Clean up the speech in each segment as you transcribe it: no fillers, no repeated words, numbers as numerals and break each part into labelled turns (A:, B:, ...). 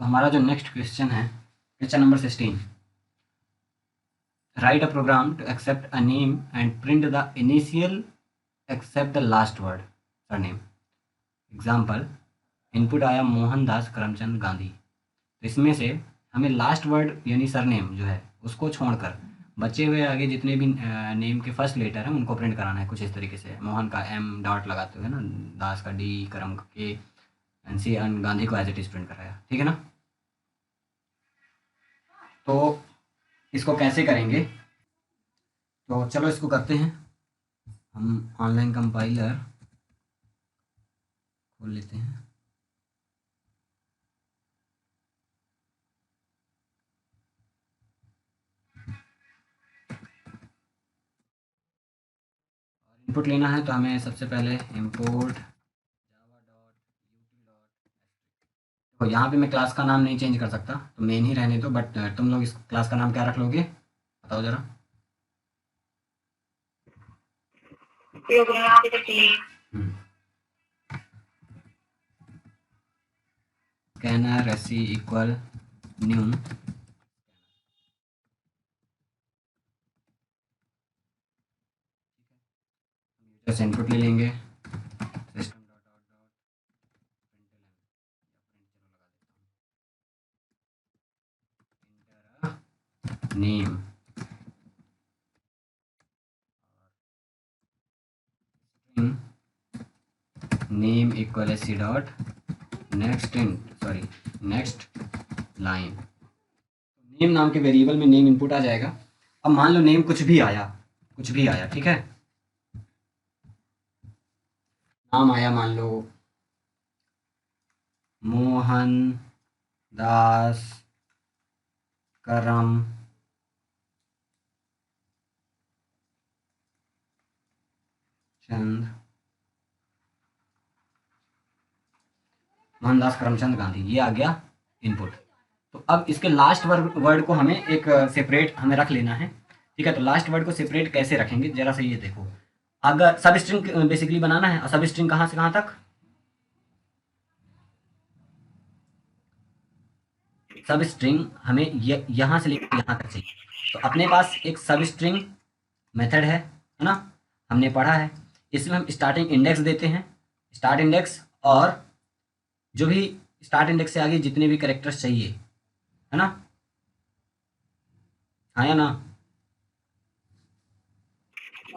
A: तो हमारा जो नेक्स्ट क्वेश्चन है, question number 16, write a program to accept a name and print the initial except the last word surname. Example, input आया मोहनदास करमचंद गांधी। तो इसमें से हमें लास्ट वर्ड यानी सरनेम जो है उसको छोड़कर बचे हुए आगे जितने भी नेम के फर्स्ट लेटर हैं उनको प्रिंट कराना है कुछ इस तरीके से। मोहन का एम डॉट लगाते हुए ना, दास का डी, करम का के, एन सी, एन गांधी को एज इट इज प्रिंट कराया। ठीक है ना। तो इसको कैसे करेंगे, तो चलो इसको करते हैं। हम ऑनलाइन कंपाइलर खोल लेते हैं। इनपुट लेना है तो हमें सबसे पहले import Java dot UT dot, तो यहाँ पे मैं क्लास का नाम नहीं चेंज कर सकता तो मेन ही रहने दो, बट तुम लोग इस क्लास का नाम क्या रख लोगे बताओ ज़रा। स्कैनर एस इक्वल न्यू, जैसे इनपुट ले लेंगे system dot out dot name, name equal S C dot next next line. Name नाम के वेरिएबल में नेम इनपुट आ जाएगा। अब मान लो नेम कुछ भी आया, ठीक है। नाम आया मान लो मोहन दास करम चंद, मोहनदास करमचंद गांधी, ये आ गया इनपुट। तो अब इसके लास्ट वर्ड को हमें एक सेपरेट हमें रख लेना है। ठीक है, तो लास्ट वर्ड को सेपरेट कैसे रखेंगे जरा से ये देखो। अगर सब स्ट्रिंग बेसिकली बनाना है, और सब स्ट्रिंग कहाँ से कहाँ तक, सब स्ट्रिंग हमें यहाँ से लेकर यहाँ तक चाहिए। तो अपने पास एक सब स्ट्रिंग मेथड है ना, हमने पढ़ा है। इसमें हम स्टार्टिंग इंडेक्स देते हैं, स्टार्ट इंडेक्स, और जो भी स्टार्ट इंडेक्स से आगे जितने भी कैरेक्टर्स चाहिए, है ना, हाँ या ना।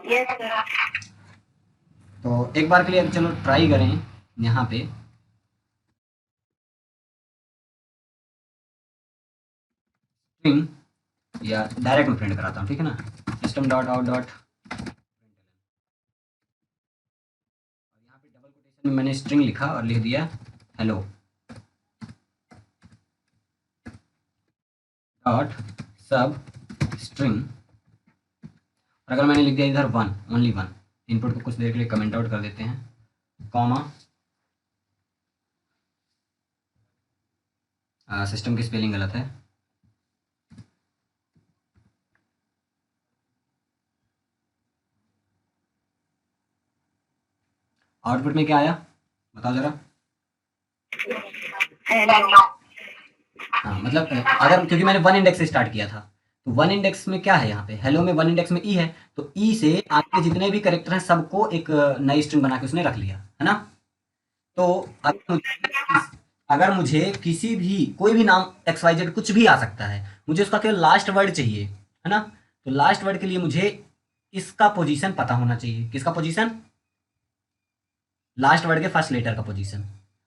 A: yes, तो एक बार के लिए चलो ट्राई करें यहाँ पे। स्ट्रिंग या डायरेक्ट में प्रिंट कराता हूँ, ठीक है ना, सिस्टम डॉट आउट डॉट, यहाँ पे डबल कोटेशन में मैंने स्ट्रिंग लिखा और लिख दिया हेलो डॉट सब स्ट्रिंग। और अगर मैंने लिख दिया इधर वन, ओनली वन, इनपुट को कुछ देर के लिए कमेंट आउट कर देते हैं, कॉमा, सिस्टम की स्पेलिंग गलत है, आउटपुट में क्या आया बताओ जरा। हाँ, मतलब अगर क्योंकि मैंने वन इंडेक्स से स्टार्ट किया था, तो वन इंडेक्स में क्या है, यहाँ पे हेलो में वन इंडेक्स में ई है, तो ई से आगे जितने भी कैरेक्टर हैं सबको एक नई स्ट्रिंग बना के उसने रख लिया, है ना। तो अगर मुझे किसी भी कोई भी नाम एक्स वाई जेड कुछ भी आ सकता है, मुझे उसका केवल लास्ट वर्ड चाहिए, है ना। तो लास्ट वर्ड के लिए मुझे इसका पोजीशन पता होना चाहिए। किसका पोजीशन, लास्ट वर्ड के फर्स्ट लेटर का पोजीशन।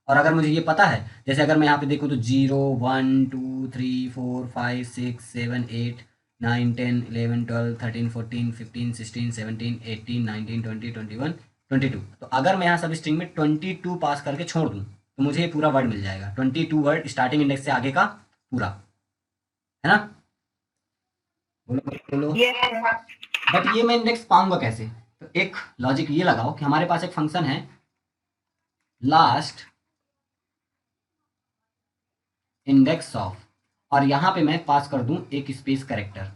A: और अगर मुझे ये पता है, जैसे अगर मैं यहाँ पे देखूँ तो 0 1 2 3 4 5 6 7 8 9 10 11 12 13 14 15 16 17 18 19 20 21 22। तो अगर मैं यहाँ सब स्ट्रिंग में 22 पास करके छोड़ दूँ तो मुझे ये पूरा वर्ड मिल जाएगा, 22 वर्ड स्टार्टिंग इंडेक्स से आगे का पूरा, है ना। बोलो बट ये मैं इंडेक्स पाऊंगा कैसे, तो एक लॉजिक ये लगाओ कि हमारे पास एक फंक्शन है लास्ट इंडेक्स ऑफ, और यहाँ पे मैं पास कर दूं एक स्पेस कैरेक्टर।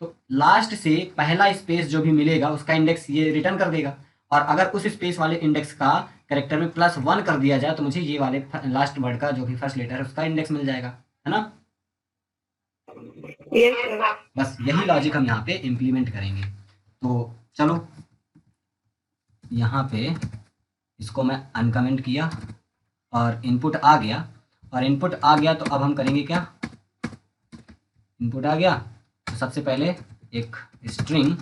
A: तो लास्ट से पहला स्पेस जो भी मिलेगा उसका इंडेक्स ये रिटर्न कर देगा, और अगर उस स्पेस वाले इंडेक्स का कैरेक्टर में +1 कर दिया जाए तो मुझे ये वाले लास्ट वर्ड का जो भी फर्स्ट लेटर है उसका इंडेक्स मिल जाएगा। है ना।
B: Yes sir.
A: बस यही लॉजिक हम यहाँ पे इम्प्लीमेंट करेंगे। तो चलो यहाँ पे इसको मैं अनकमेंट किया और इनपुट आ गया, और इनपुट आ गया तो अब हम करेंगे क्या, इनपुट आ गया तो सबसे पहले एक स्ट्रिंग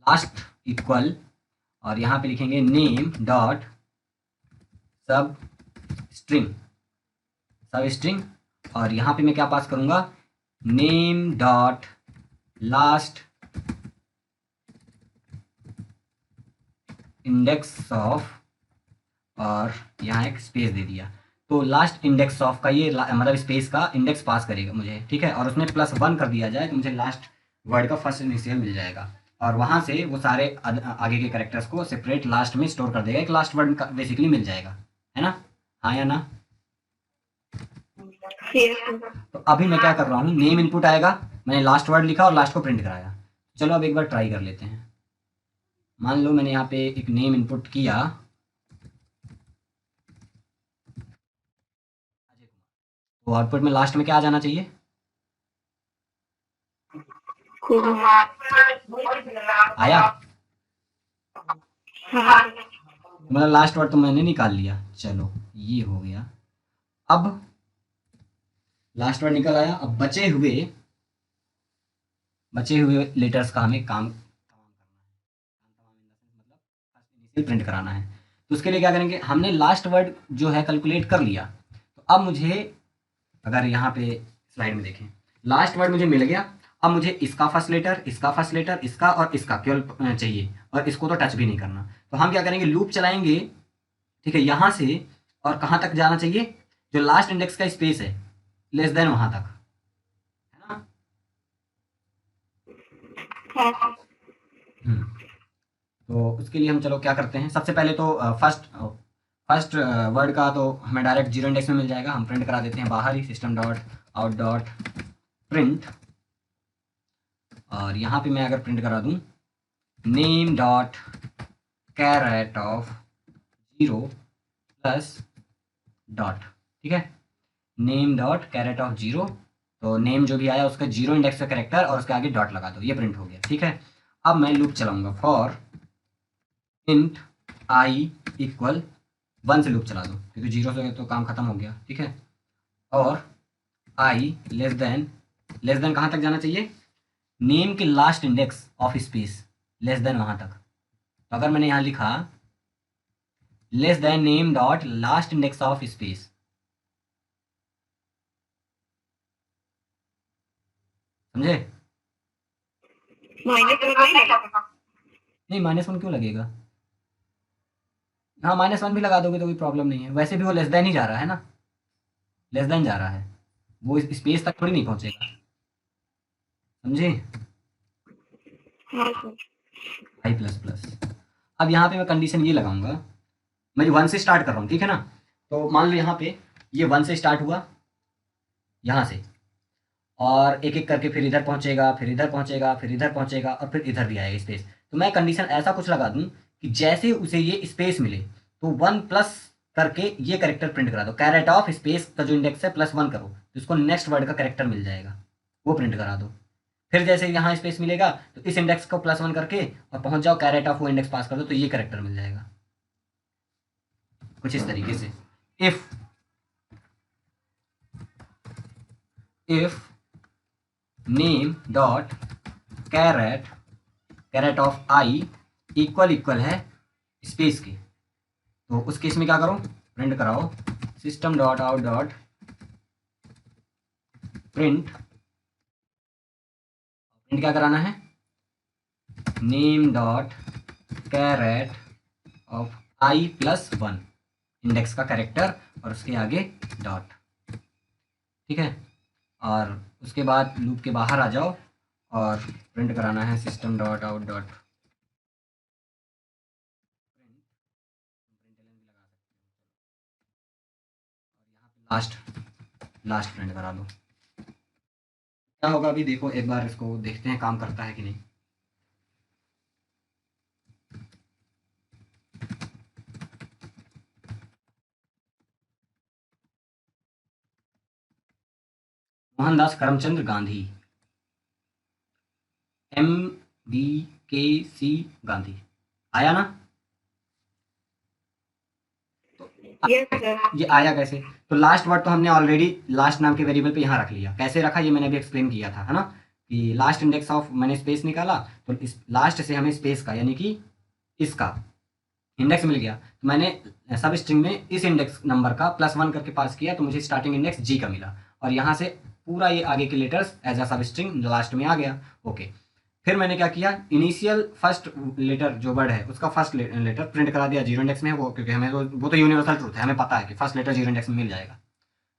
A: लास्ट इक्वल, और यहाँ पे लिखेंगे नेम डॉट सब स्ट्रिंग, सब स्ट्रिंग, और यहाँ पे मैं क्या पास करूँगा, name dot last index of, और यहाँ एक स्पेस दे दिया। तो लास्ट इंडेक्स ऑफ का ये मतलब स्पेस का इंडेक्स पास करेगा मुझे, ठीक है, और उसमें +1 कर दिया जाए तो मुझे लास्ट वर्ड का फर्स्ट इनिशियल मिल जाएगा, और वहाँ से वो सारे आगे के कैरेक्टर्स को सेपरेट लास्ट में स्टोर कर देगा, एक लास्ट वर्ड का बेसिकली मिल जाएगा, है ना, हाँ या ना।
B: Yes sir.
A: तो अभी मैं क्या कर रहा हूँ, नेम इनपुट आएगा, मैंने लास्ट वर्ड लिखा और लास्ट को प्रिंट कराया। चलो अब एक बार ट्राई कर लेते हैं। मान लो मैंने यहाँ पे एक नेम इनपुट किया, तो आउटपुट में लास्ट में क्या आ जाना चाहिए,
B: खूब।
A: आया,
B: हाँ।
A: मतलब लास्ट वर्ड तो मैंने निकाल लिया। चलो ये हो गया। अब लास्ट वर्ड निकल आया, अब बचे हुए लेटर्स का हमें काम मतलब प्रिंट कराना है। तो उसके लिए क्या करेंगे, हमने लास्ट वर्ड जो है कैलकुलेट कर लिया, तो अब मुझे, अगर यहाँ पे स्लाइड में देखें, लास्ट वर्ड मुझे मिल गया, अब मुझे इसका फर्स्ट लेटर, इसका फर्स्ट लेटर, इसका और इसका केवल चाहिए, और इसको तो टच भी नहीं करना। तो हम क्या करेंगे, लूप चलाएंगे, ठीक है, यहाँ से और कहाँ तक जाना चाहिए, जो लास्ट इंडेक्स का स्पेस है लेस देन वहाँ तक, है ना।
B: हाँ।
A: हम्म, तो उसके लिए हम चलो क्या करते हैं, सबसे पहले तो फर्स्ट फर्स्ट वर्ड का तो हमें डायरेक्ट जीरो इंडेक्स में मिल जाएगा, हम प्रिंट करा देते हैं बाहर ही, system dot out dot print, और यहाँ पे मैं अगर प्रिंट करा दूँ name dot carat of 0 plus dot, ठीक है, नेम डॉट कैरेट ऑफ 0, तो नेम जो भी आया उसका 0 इंडेक्स का कैरेक्टर और उसके आगे डॉट लगा दो, ये प्रिंट हो गया, ठीक है। अब मैं लूप चलाऊंगा, फॉर इंट आई इक्वल 1 से लूप चला दो, क्योंकि 0 से तो काम खत्म हो गया, ठीक है, और आई लेस देन कहाँ तक जाना चाहिए, नेम के last index of space less than वहाँ तक। तो अगर मैंने यहाँ लिखा less than name dot last index of space, समझे।
B: माइनस में नहीं लगा।
A: नहीं -1 क्यों लगेगा, हाँ -1 भी लगा दोगे तो कोई प्रॉब्लम नहीं है, वैसे भी वो लेस देन ही जा रहा है ना, लेस देन जा रहा है, वो स्पेस तक थोड़ी नहीं पहुंचेगा, समझे।
B: हाँ सर।
A: i++। अब यहाँ पे मैं कंडीशन ये लगाऊंगा, मैं 1 से स्टार्ट कर रहा हूँ, ठीक है ना, तो मान लो यहाँ पे ये 1 से स्टार्ट हुआ, यहाँ से, और एक एक करके फिर इधर पहुंचेगा, फिर इधर पहुंचेगा, फिर इधर पहुंचेगा, और फिर इधर भी आएगा स्पेस। तो मैं कंडीशन ऐसा कुछ लगा दूं कि जैसे उसे ये स्पेस मिले तो 1 प्लस करके ये करेक्टर प्रिंट करा दो, कैरेट ऑफ स्पेस का जो इंडेक्स है +1 करो, तो इसको नेक्स्ट वर्ड का करेक्टर मिल जाएगा, वो प्रिंट करा दो। फिर जैसे यहाँ स्पेस मिलेगा तो इस इंडेक्स को +1 करके और पहुंच जाओ कैरेट ऑफ वो इंडेक्स पास कर दो, तो ये करेक्टर मिल जाएगा, कुछ इस तरीके से। If if name dot char at char at of i equal है स्पेस के, तो उस केस में क्या करो, प्रिंट कराओ system dot out dot print, print क्या कराना है, name dot carat of i+1 index का कैरेक्टर और उसके आगे डॉट, ठीक है, और उसके बाद लूप के बाहर आ जाओ और प्रिंट कराना है system dot out dot last, last print करा दो। क्या होगा अभी देखो, एक बार इसको देखते हैं काम करता है कि नहीं। मोहनदास करमचंद गांधी, MBKC गांधी, आया ना?
B: Yes, sir.
A: ये आया कैसे? तो लास्ट वर्ड तो हमने ऑलरेडी लास्ट नाम के वेरिएबल पे यहाँ रख लिया। कैसे रखा ये मैंने अभी एक्सप्लेन किया था, है ना, कि लास्ट इंडेक्स ऑफ मैंने स्पेस निकाला, तो इस लास्ट से हमें स्पेस का यानी कि इसका इंडेक्स मिल गया, तो मैंने सब स्ट्रिंग में इस इंडेक्स नंबर का +1 करके पास किया, तो मुझे स्टार्टिंग इंडेक्स जी का मिला, और यहाँ से पूरा ये आगे के लेटर्स एज अ सब स्ट्रिंग लास्ट में आ गया। ओके, फिर मैंने क्या किया, इनिशियल फर्स्ट लेटर जो वर्ड है उसका फर्स्ट लेटर प्रिंट करा दिया, जीरो इंडेक्स में है वो, क्योंकि हमें वो तो यूनिवर्सल ट्रूथ है, हमें पता है कि फर्स्ट लेटर जीरो इंडेक्स में मिल जाएगा।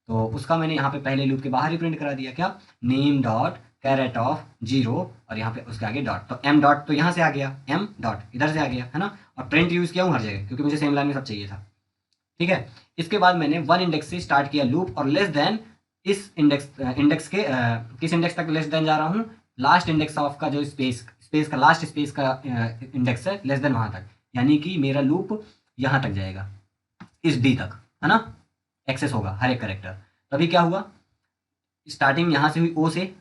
A: तो उसका मैंने यहाँ पे पहले लूप के बाहर ही प्रिंट करा दिया, क्या, name dot carat of zero, और यहाँ पे उसके आगे डॉट, तो एम डॉट तो यहाँ से आ गया, एम डॉट इधर से आ गया, है ना, और प्रिंट यूज़ किया हूँ हर जगह क्योंकि मुझे सेम लाइन में सब चाहिए था। ठीक है, इसके बाद मैंने वन इंडेक्स से स्टार्ट किया लूप, और लेस देन इस इंडेक्स के किस इंडेक्स तक लेस देन जा रहा हूँ, लास्ट इंडेक्स ऑफ का जो स्पेस का लास्ट स्पेस का इंडेक्स है लेस देन वहाँ तक, यानी कि मेरा लूप यहाँ तक जाएगा, इस डी तक, है ना, एक्सेस होगा हर एक करेक्टर। तभी क्या हुआ, स्टार्टिंग यहाँ से हुई ओ से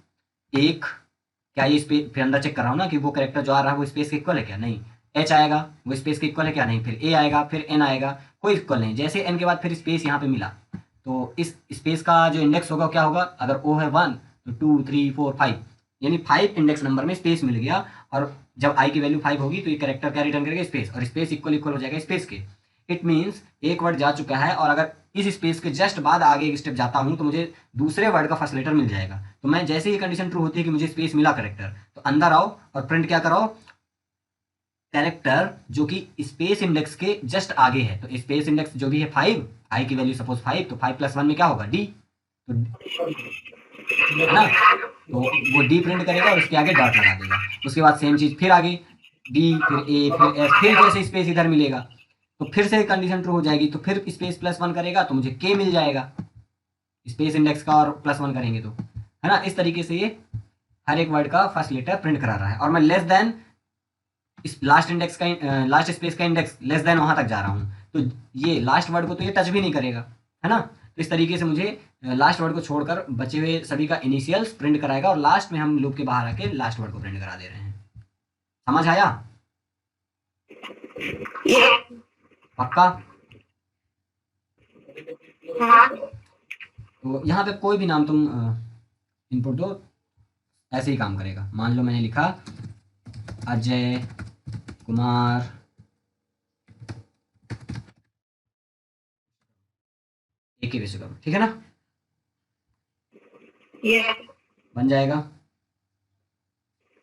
A: एक, क्या ये स्पेस, फिर अंदर चेक कर रहा हूँ ना कि वो करेक्टर जो आ रहा है वो स्पेस के इक्वल है क्या, नहीं, एच आएगा वो स्पेस के इक्वल है क्या, नहीं, फिर ए आएगा, फिर एन आएगा, कोई इक्वल नहीं, जैसे एन के बाद फिर स्पेस यहाँ पे मिला, तो इस स्पेस का जो इंडेक्स होगा क्या होगा, अगर ओ है 1 तो 2 3 4 5, यानी 5 इंडेक्स नंबर में स्पेस मिल गया, और जब आई की वैल्यू 5 होगी तो ये करेक्टर क्या रिटर्न करेगा, स्पेस, और स्पेस इक्वल इक्वल हो जाएगा स्पेस के। इट मीन्स एक वर्ड जा चुका है, और अगर इस स्पेस के जस्ट बाद आगे एक स्टेप जाता हूँ तो मुझे दूसरे वर्ड का फर्स्ट लेटर मिल जाएगा। तो मैं जैसे ही कंडीशन ट्रू होती है कि मुझे स्पेस मिला करेक्टर, तो अंदर आओ और प्रिंट क्या कराओ, कैरेक्टर जो कि स्पेस इंडेक्स के जस्ट आगे है, तो स्पेस इंडेक्स जो भी है 5, आई की वैल्यू सपोज 5, तो 5 + 1 में क्या होगा, डी, तो है ना, तो वो डी प्रिंट करेगा और उसके आगे डॉट लगा देगा। उसके बाद सेम चीज फिर आगे डी, फिर ए, फिर एस, फिर जैसे स्पेस इधर मिलेगा तो फिर से कंडीशन ट्रू हो जाएगी, तो फिर स्पेस +1 करेगा तो मुझे के मिल जाएगा स्पेस इंडेक्स का, और +1 करेंगे तो, है ना, इस तरीके से ये हर एक वर्ड का फर्स्ट लेटर प्रिंट करा रहा है, और मैं लेस देन इस लास्ट इंडेक्स का लास्ट स्पेस का इंडेक्स लेस देन वहां तक जा रहा हूँ, तो ये लास्ट वर्ड को तो ये टच भी नहीं करेगा, है ना, तो इस तरीके से मुझे लास्ट वर्ड को छोड़कर बचे हुए सभी का इनिशियल्स प्रिंट कराएगा, और लास्ट में हम लूप के बाहर आके लास्ट वर्ड को प्रिंट करा दे रहे हैं। समझ आया?
B: Yes.
A: पक्का?
B: हाँ.
A: तो यहाँ पे कोई भी नाम तुम इनपुट दो, ऐसे ही काम करेगा। मान लो मैंने लिखा अजय कुमार, एक ही वैसे करो, ठीक है ना,
B: Yes.
A: बन जाएगा।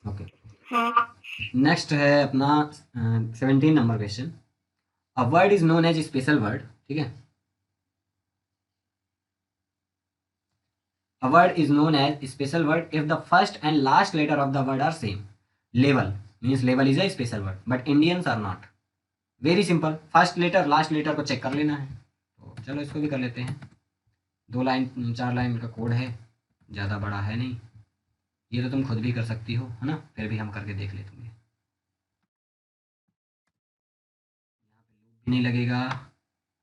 A: ओके,
B: हाँ.
A: नेक्स्ट है अपना 17 number question. A word is known as special word, ठीक है, a word is known as special word if the first and last letter of the word are same. Level means level is a special word but Indians are not. Very simple, first letter last letter को check कर लेना है, तो चलो इसको भी कर लेते हैं। 2 लाइन 4 लाइन का कोड है, ज़्यादा बड़ा है नहीं, ये तो तुम खुद भी कर सकती हो, है ना, फिर भी हम करके देख लेते हैं, नहीं लगेगा,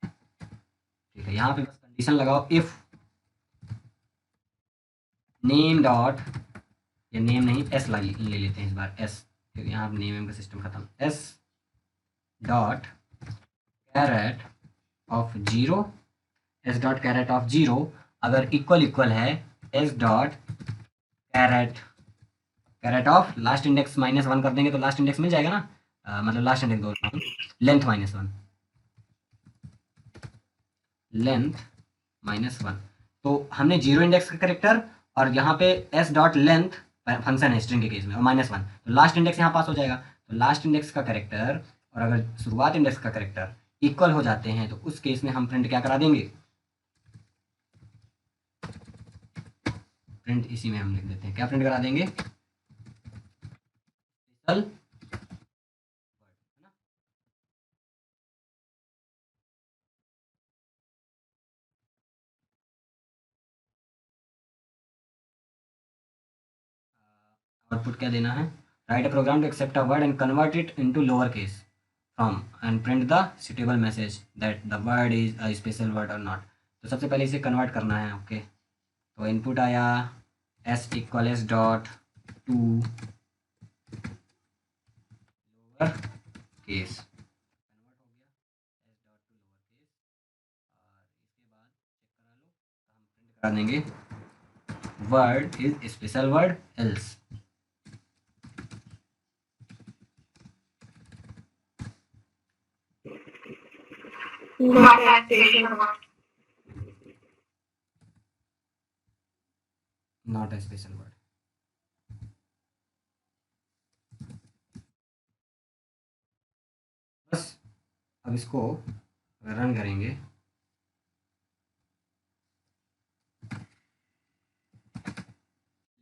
A: ठीक है, यहाँ पे बस कंडीशन लगाओ, इफ नेम डॉट, या नेम नहीं एस ले लेते हैं इस बार, एस, क्योंकि यहाँ नेम का सिस्टम खत्म, S dot carat of zero, S dot carat of zero अगर इक्वल इक्वल है S dot char at, char at of last index -1 कर देंगे तो लास्ट इंडेक्स मिल जाएगा ना, मतलब लास्ट इंडेक्स बोल रहा हूँ, लेंथ -1, लेंथ -1, तो हमने जीरो इंडेक्स का करेक्टर, और यहाँ पे एस डॉट लेंथ फंक्शन है स्ट्रिंग के केस में, और -1, तो लास्ट इंडेक्स यहाँ पास हो जाएगा, तो लास्ट इंडेक्स का करेक्टर और अगर शुरुआत इंडेक्स का करेक्टर इक्वल हो जाते हैं तो उस केस में हम प्रिंट क्या करा देंगे, प्रिंट इसी में हम लिख देते हैं, क्या प्रिंट करा देंगे, स्पेशल, आउटपुट क्या देना है, write a program to accept a word and convert it into lower case from and print the suitable message that the word is a special word और नॉट। तो सबसे पहले इसे कन्वर्ट करना है, ओके, तो इनपुट आया S equal S dot to lower case, convert हो गया S dot to lower case, और इसके बाद चेक करा लो तो हम प्रिंट करा देंगे word is special word else.
B: not a special word.
A: Not a special word. बस अब इसको रन करेंगे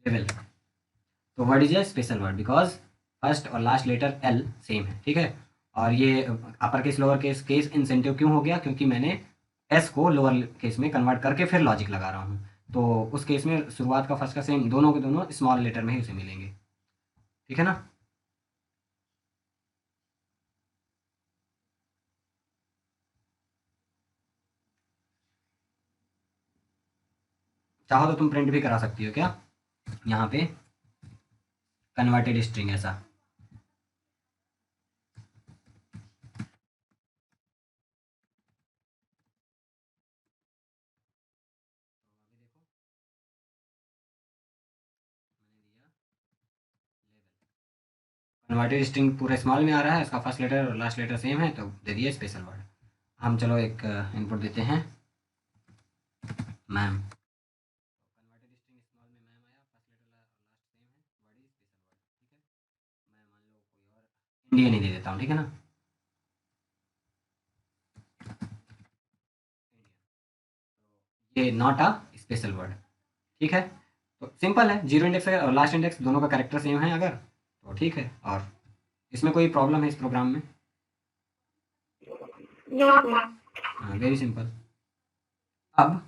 A: लेवल, तो word is a special word because first और लास्ट लेटर एल सेम है, ठीक है। और ये upper case lower case case incentive क्यों हो गया, क्योंकि मैंने एस को लोअर केस में कन्वर्ट करके फिर लॉजिक लगा रहा हूँ, तो उस केस में शुरुआत का फर्स्ट का सेम, दोनों के दोनों स्मॉल लेटर में ही उसे मिलेंगे, ठीक है ना। चाहो तो तुम प्रिंट भी करा सकती हो क्या, यहाँ पे कन्वर्टेड स्ट्रिंग ऐसा। कन्वर्टेड स्ट्रिंग पूरा स्मॉल में आ रहा है, उसका फर्स्ट लेटर और लास्ट लेटर सेम है, तो दे दिया स्पेशल वर्ड। हम चलो एक इनपुट देते हैं मैम, कन्वर्टेड स्ट्रिंग स्मॉल में मैम आया, फर्स्ट लेटर लास्ट सेम है, वर्ड इज स्पेशल वर्ड, ठीक है। मैं मान लो कोई और इंडियन ही दे देता हूँ, ठीक है ना। ये नॉट अ स्पेशल वर्ड, ठीक है। तो सिंपल है, जीरो इंडेक्स है और लास्ट इंडेक्स दोनों का कैरेक्टर सेम है अगर, तो ठीक है। और इसमें कोई प्रॉब्लम है इस प्रोग्राम में?
B: No, no.
A: हाँ, वेरी सिंपल। अब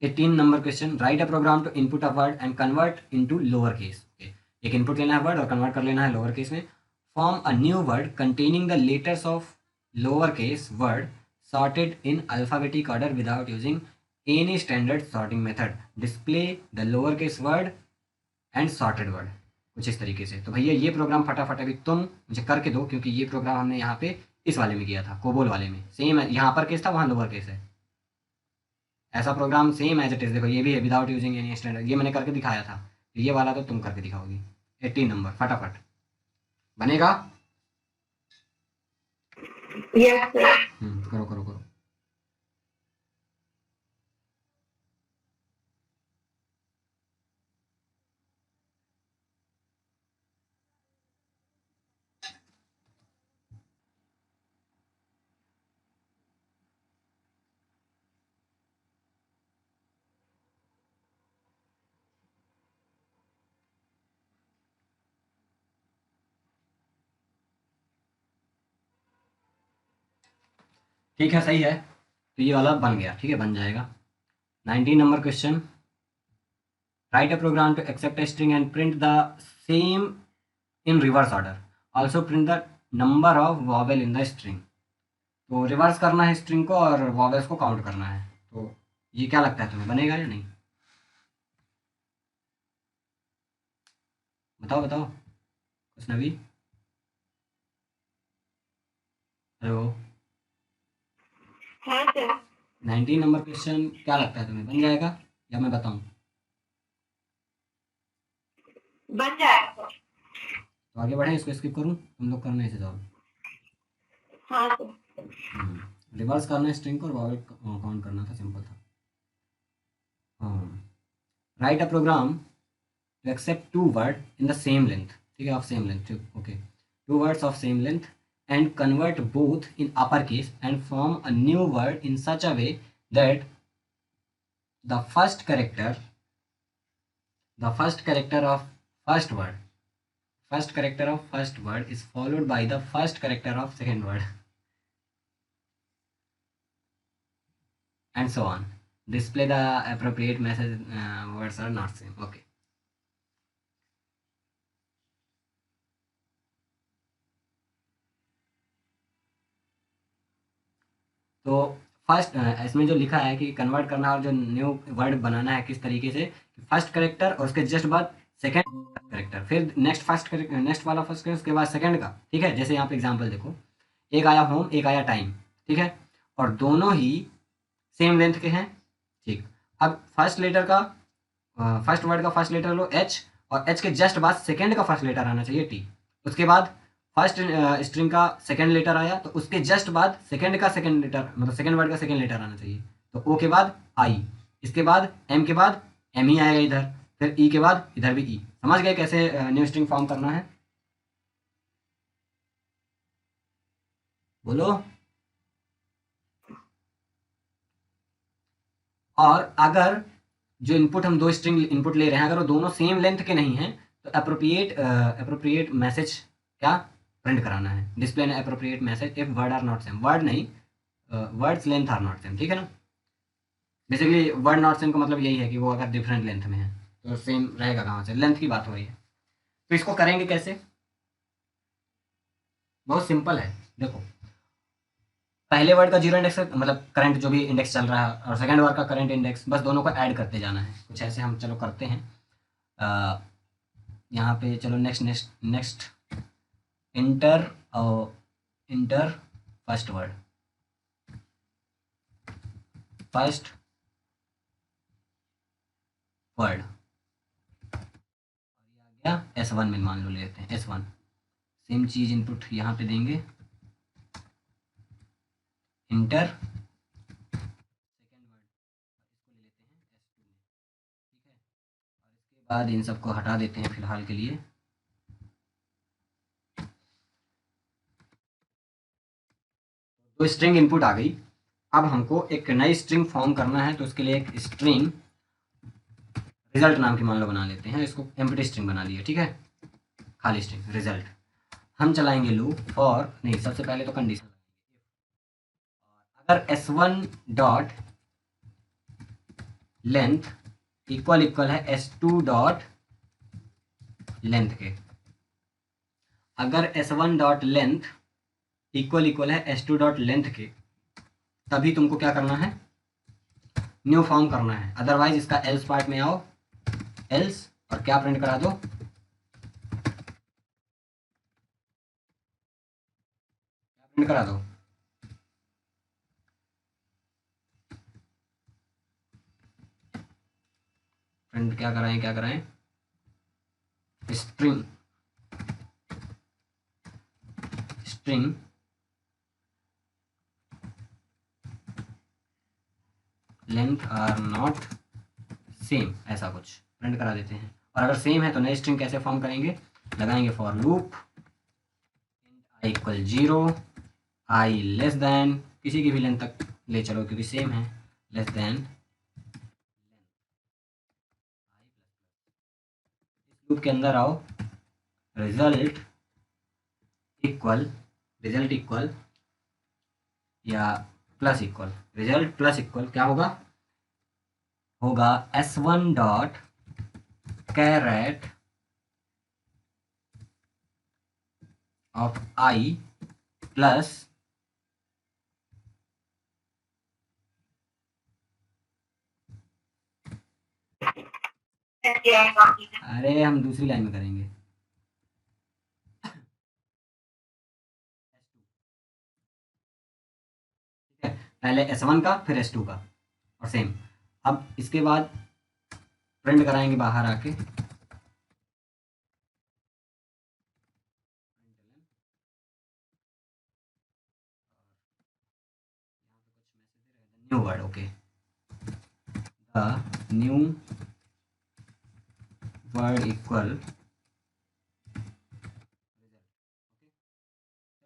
A: 18 number question, write a program to input a word and convert into lower case. एक इनपुट लेना है वर्ड और कन्वर्ट कर लेना है लोअर केस में। Form a new word containing the letters of lower case word sorted in alphabetic order without using any standard sorting method, display the lower case word and sorted word, कुछ इस तरीके से। तो भैया ये programme फटाफट अभी तुम मुझे करके दो, क्योंकि ये प्रोग्राम हमने यहाँ पे इस वाले में किया था, कोबोल वाले में सेम है, यहाँ पर केस था वहाँ लोअर केस है। ऐसा program same as it is, देखो ये भी है विदाउट यूजिंग एनी स्टैंडर्ड, ये मैंने करके दिखाया था, तो ये वाला तो तुम करके दिखाओगी। 18 नंबर फटाफट बनेगा।
B: Yes, sir.
A: करो करो करो। ठीक है, सही है, तो ये वाला बन गया, ठीक है, बन जाएगा। 19 number question, write a program to accept a string and print the same in reverse order, also print the number of vowel in the string। तो रिवर्स करना है स्ट्रिंग को और वॉवेल्स को काउंट करना है, तो ये क्या लगता है तुम्हें, बनेगा या नहीं, बताओ बताओ कुछ नबी। हेलो।
B: हाँ सर,
A: 19 नंबर क्वेश्चन क्या लगता है तुम्हें, बन जाएगा या मैं बताऊं?
B: बन जाएगा।
A: तो आगे बढ़े, इसको स्किप करूं, तुम लोग करना है इसे सॉल्व।
B: हाँ सर,
A: रिवर्स करना है स्ट्रिंग को और वॉवेल काउंट करना था, सिंपल था। Write a program to accept two word in the same length, ठीक है, of same length, okay, two words of same length and convert both in uppercase and form a new word in such a way that the first character of first word is followed by the first character of second word and so on, display the appropriate message, words are not same, okay। तो first इसमें जो लिखा है कि convert करना और जो new word बनाना है किस तरीके से, फर्स्ट करेक्टर और उसके जस्ट बाद सेकंड करेक्टर, फिर नेक्स्ट वाला फर्स्ट करेक्टर, उसके बाद सेकंड का। ठीक है, जैसे यहाँ पे एग्जांपल देखो, एक आया होम, एक आया टाइम। ठीक है, और दोनों ही सेम लेंथ के हैं। ठीक, अब फर्स्ट वर्ड का फर्स्ट लेटर लो एच, और एच के जस्ट बाद सेकंड का फर्स्ट लेटर आना चाहिए टी। उसके बाद फर्स्ट स्ट्रिंग का सेकंड लेटर आया, तो उसके जस्ट बाद सेकंड का सेकंड लेटर, मतलब सेकंड वर्ड का सेकंड लेटर आना चाहिए। तो ओ के बाद आई, इसके बाद एम के बाद एम ही आएगा इधर, फिर ई के बाद इधर भी ई। समझ गए कैसे न्यू स्ट्रिंग फॉर्म करना है? बोलो। और अगर जो इनपुट हम दो स्ट्रिंग इनपुट ले रहे हैं, अगर वो दोनों सेम लेंथ के नहीं हैं, तो अप्रोप्रिएट मैसेज क्या प्रिंट कराना है, display an appropriate message if word are not same. Word नहीं, words length are not same. ठीक है ना, बेसिकली वर्ड नॉट सेम का मतलब यही है कि वो अगर डिफरेंट लेंथ में है तो सेम रहेगा कहाँ से, लेंथ की बात हो रही है। तो इसको करेंगे कैसे? बहुत सिंपल है, देखो, पहले वर्ड का जीरो इंडेक्स, मतलब करंट जो भी इंडेक्स चल रहा है, और सेकंड वर्ड का करंट इंडेक्स, बस दोनों को ऐड करते जाना है। कुछ ऐसे हम चलो करते हैं। यहाँ पे चलो next inter inter first word, first word, या S1 में मान लो लेते हैं S1। सेम चीज इनपुट यहाँ पे देंगे, इंटर सेकेंड वर्ड, इसको ले लेते हैं S2 में। ठीक है, और इसके बाद इन सबको हटा देते हैं फिलहाल के लिए। तो स्ट्रिंग इनपुट आ गई। अब हमको एक नई स्ट्रिंग फॉर्म करना है, तो उसके लिए एक स्ट्रिंग रिजल्ट नाम की मान लो बना लेते हैं, इसको एम्प्टी स्ट्रिंग बना लिए। ठीक है, खाली स्ट्रिंग रिजल्ट। हम चलाएंगे लूप फॉर, नहीं, सबसे पहले तो कंडीशन, अगर S1 dot length equal equal है S2 डॉट लेंथ के, अगर S1 dot length equal equal है S2 डॉट लेंथ के, तभी तुमको क्या करना है, न्यू फॉर्म करना है। अदरवाइज इसका एल्स पार्ट में आओ, एल्स, और क्या प्रिंट करा दो, क्या प्रिंट करा दो, प्रिंट क्या कराएं, string length are not same, ऐसा कुछ प्रिंट करा देते हैं। और अगर सेम है तो नई स्ट्रिंग कैसे फॉर्म करेंगे, लगाएंगे for loop I equal 0, I less than, किसी की भी लेंथ तक ले चलो क्योंकि सेम है, लेस देन लूप के अंदर आओ, रिजल्ट इक्वल या plus equal, result plus equal क्या होगा S1 dot carat of i plus, अरे हम दूसरी लाइन में करेंगे, पहले S1 का फिर S2 का, और सेम। अब इसके बाद प्रिंट कराएंगे बाहर आके, new word, okay, the new word equal,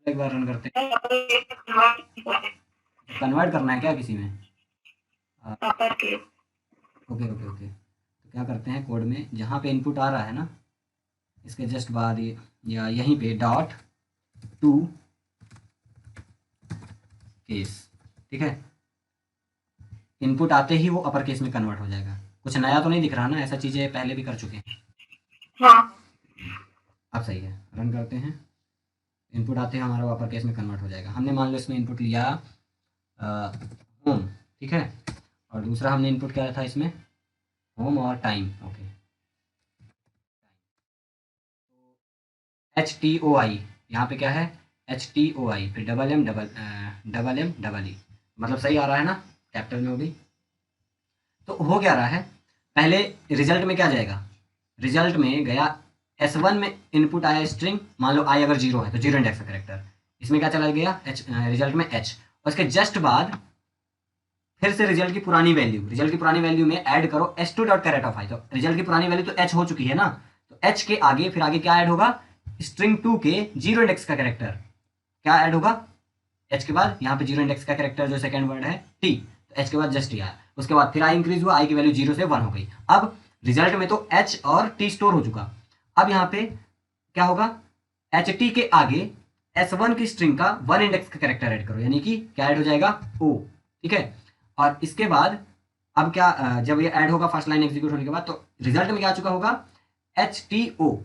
A: एक बार रन करते हैं, कन्वर्ट करना है क्या किसी में, ओके ओके ओके। तो क्या करते हैं, कोड में जहाँ पे इनपुट आ रहा है ना, इसके जस्ट बाद ये, या यहीं पे डॉट टू केस। ठीक है, इनपुट आते ही वो अपर केस में कन्वर्ट हो जाएगा। कुछ नया तो नहीं दिख रहा ना, ऐसा चीज़ें पहले भी कर चुके हैं। हाँ, अब सही है, रन करते हैं, इनपुट आते ही हमारा अपर केस में कन्वर्ट हो जाएगा। हमने मान लो इसमें इनपुट लिया होम, ठीक है। और दूसरा हमने इनपुट क्या था इसमें, होम और time, okay. H T O I, यहाँ पे क्या है, एच टी ओ आई, फिर डबल एम डबल ई, मतलब सही आ रहा है ना कैपिटल में वो भी। तो हो क्या रहा है, पहले रिजल्ट में क्या जाएगा, रिजल्ट में गया S1 में इनपुट आया स्ट्रिंग, मान लो आई अगर जीरो है तो जीरो इंडेक्स का करेक्टर, इसमें क्या चला गया एच, रिजल्ट में एच, और उसके जस्ट बाद फिर से रिजल्ट की पुरानी वैल्यू में ऐड करो s2 डॉट कैरेट ऑफ आई, तो रिजल्ट की पुरानी वैल्यू तो h हो चुकी है ना, तो h के आगे फिर आगे क्या ऐड होगा, स्ट्रिंग 2 के जीरो इंडेक्स का कैरेक्टर क्या ऐड होगा, h के बाद यहाँ पे जीरो इंडेक्स का कैरेक्टर जो सेकंड वर्ड है t, तो h के बाद जस्ट आया, उसके बाद फिर आई इंक्रीज हुआ, आई की वैल्यू जीरो से वन हो गई। अब रिजल्ट में तो h और t स्टोर हो चुका, अब यहाँ पे क्या होगा, एच टी के आगे S1 की स्ट्रिंग का वन इंडेक्स का कैरेक्टर ऐड करो, यानी कि क्या ऐड हो जाएगा o, ठीक है। और इसके बाद अब क्या, जब ये ऐड होगा फर्स्ट लाइन एग्जीक्यूट होने के बाद, तो रिजल्ट में क्या आ चुका होगा, एच टी ओ,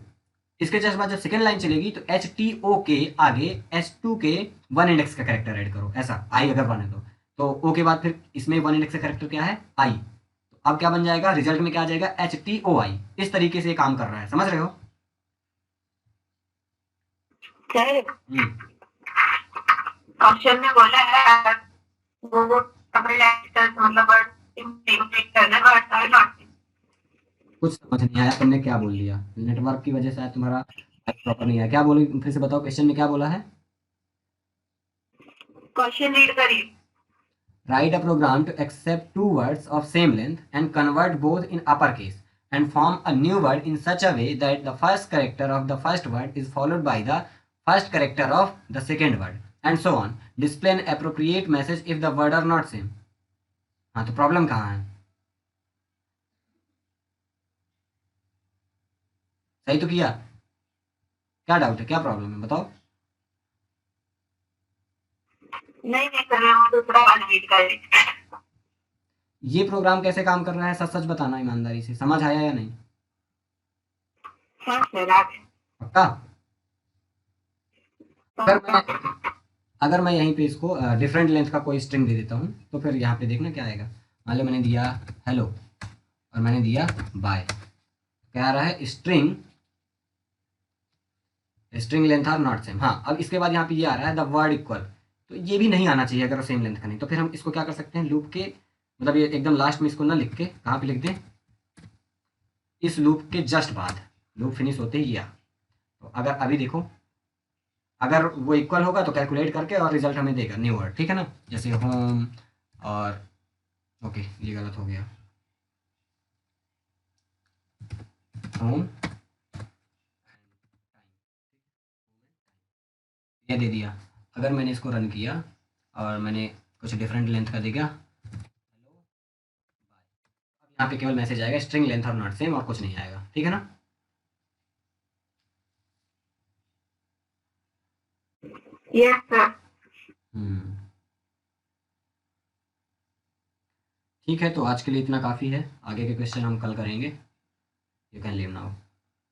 A: इसके जस्ट बाद जब सेकंड लाइन चलेगी तो एच टी ओ के आगे S2 के वन इंडेक्स का कैरेक्टर ऐड करो, ऐसा आई अगर वन है तो ओ के बाद फिर इसमें वन इंडेक्स का कैरेक्टर क्या है आई, तो अब क्या बन जाएगा, रिजल्ट में क्या आ जाएगा एच टी ओ आई, इस तरीके से ये काम कर रहा है, समझ रहे हो।
B: सर
A: हम्म,
B: क्वेश्चन में बोला है वो डबल एक्टर मतलब वर्ड इंप्लीमेंट करना वर्ड है नॉट।
A: कुछ समझ नहीं आया तुमने क्या बोल दिया, नेटवर्क की वजह से शायद तुम्हारा प्रॉपर नहीं है, क्या बोली फिर से बताओ, क्वेश्चन में क्या बोला है।
B: क्वेश्चन रीड करिए।
A: Write a program to accept two words of same length and convert both in uppercase and form a new word in such a way that the first character of the first word is followed by the first character of the second word and so on. Display an appropriate message if the word are not same. हाँ, तो problem कहाँ है, सही तो किया, क्या doubt है, क्या प्रॉब्लम है बताओ।
B: नहीं नहीं सर वो दूसरा वाला रीड करिए।
A: ये प्रोग्राम कैसे काम कर रहा है, सच सच बताना ईमानदारी से, समझ आया या नहीं।
B: हाँ सर आगे।
A: पक्का। अगर मैं अगर मैं यहीं पे इसको डिफरेंट लेंथ का कोई स्ट्रिंग दे देता हूँ तो फिर यहाँ पे देखना क्या आएगा, मान लो मैंने दिया हेलो और मैंने दिया बाय, क्या आ रहा है, string length are not same. हाँ, अब इसके बाद यहाँ पे ये आ रहा है द वर्ड इक्वल, तो ये भी नहीं आना चाहिए अगर सेम लेंथ का नहीं, तो फिर हम इसको क्या कर सकते हैं, लूप के मतलब ये एकदम लास्ट में इसको ना लिख के कहाँ पे लिख दें, इस लूप के जस्ट बाद, लूप फिनिश होते ही ये आ, तो अगर अभी देखो अगर वो इक्वल होगा तो कैलकुलेट करके और रिजल्ट हमें देगा न्यू वर्ड, ठीक है ना, जैसे होम और ओके ये गलत हो गया, होम ये दे दिया। अगर मैंने इसको रन किया और मैंने कुछ डिफरेंट लेंथ का देगा हेलो बाय, अब यहाँ पे केवल मैसेज आएगा स्ट्रिंग लेंथ और नॉट सेम, और कुछ नहीं आएगा, ठीक है ना।
B: Yes sir.
A: हम्म, ठीक है, तो आज के लिए इतना काफ़ी है, आगे के क्वेश्चन हम कल करेंगे, यू कैन लीव नाउ।